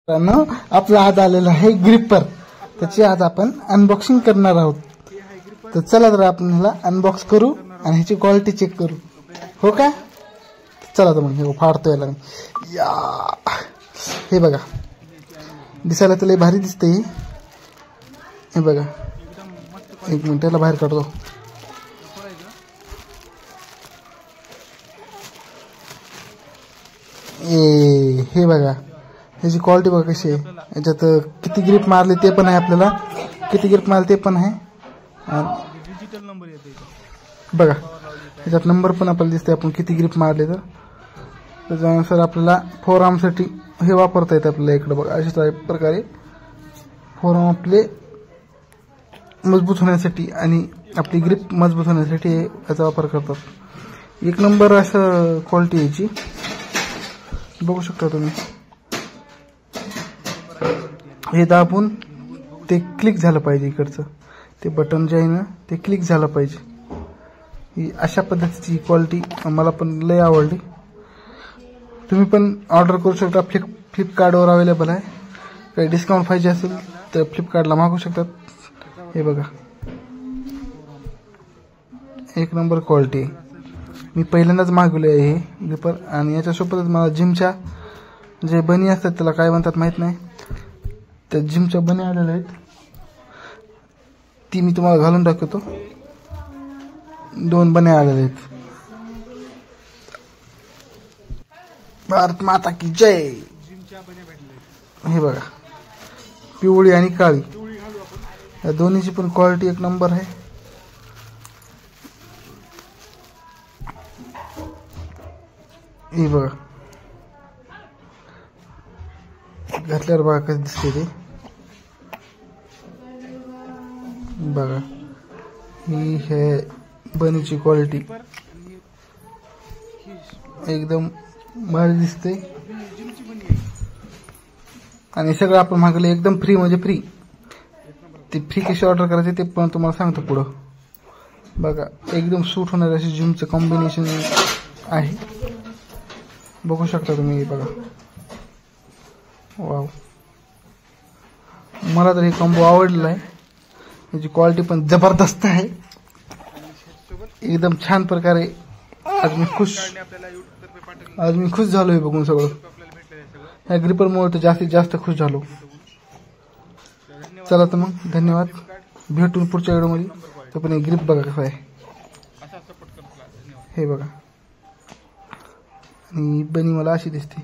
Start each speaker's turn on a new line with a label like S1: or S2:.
S1: मित्रांनो, आपला आज आलेला आहे ग्रिपर. त्याची आज आपण अनबॉक्सिंग करणार आहोत. तर चला तर आपण ह्याला अनबॉक्स करू आणि ह्याची क्वालिटी चेक करू. हो का? चला तर मग हे फाडतोय याला. या हे बघा, दिसायला तर लय भारी दिसते. हे बघा, एक मिनिट याला बाहेर काढतो. हे बघा, ह्याची क्वालिटी बघा कशी आहे. याच्यात किती ग्रिप मारली ते पण आहे, आपल्याला किती ग्रिप मारली ते पण आहे.
S2: डिजिटल नंबर येते
S1: बघा, ह्याच्यात नंबर पण आपल्याला दिसते आपण किती ग्रिप मारले. तर त्याच्यानुसार आपल्याला फोरआर्मसाठी हे वापरता येते आपल्याला. इकडे बघा, अशा प्रकारे फोरआर्म आपले मजबूत होण्यासाठी आणि आपली ग्रिप मजबूत होण्यासाठी याचा वापर करतात. एक नंबर असं क्वालिटी याची बघू शकता तुम्ही. हे दाबून ते क्लिक झालं पाहिजे, इकडचं ते बटन जे आहे ना ते क्लिक झालं पाहिजे. ही अशा पद्धतीची क्वालिटी मला पण लय आवडली. तुम्ही पण ऑर्डर करू शकता. फ्लिपकार्टवर अवेलेबल आहे. काही डिस्काउंट पाहिजे असेल तर फ्लिपकार्टला मागवू शकतात. हे बघा, एक नंबर क्वालिटी आहे. मी पहिल्यांदाच मागवले आहे हे ग्रिपर. आणि याच्यासोबतच मला जिमच्या जे बनी असतात त्याला काय म्हणतात माहीत नाही, त्या जिमच्या बनी आलेल्या आहेत. ती मी तुम्हाला घालून दाखवतो. 2 बन्या आलेल्या आहेत. भारत माता की जय. हे बघा, पिवळी आणि काळी, या दोन्हीची पण क्वालिटी एक नंबर आहे. हे बघा, घातल्यावर बघा कसं दिसते ते. बघा, ही है बनीची क्वालिटी, एकदम भारी दिसते. आणि सगळं आपण मागवलं एकदम फ्री, म्हणजे फ्री. ते फ्री कशी ऑर्डर करायचे ते पण तुम्हाला सांगतो पुढं. बघा, एकदम सूट होणार अशी जिमचं कॉम्बिनेशन आहे. बघू शकता तुम्ही. बघा, वाव, मला तर हे कॉम्बो आवडलेला आहे. याची क्वालिटी पण जबरदस्त आहे. एकदम छान प्रकारे आज मी खुश झालोय बघून सगळं. ह्या ग्रिपरमुळे तर जास्तीत जास्त खुश झालो. चला तर मग, धन्यवाद. भेटून पुढच्या व्हिडिओमध्ये. तर पण ग्रिप बघा कसं आहे. हे बघा, आणि बनी मला अशी दिसते.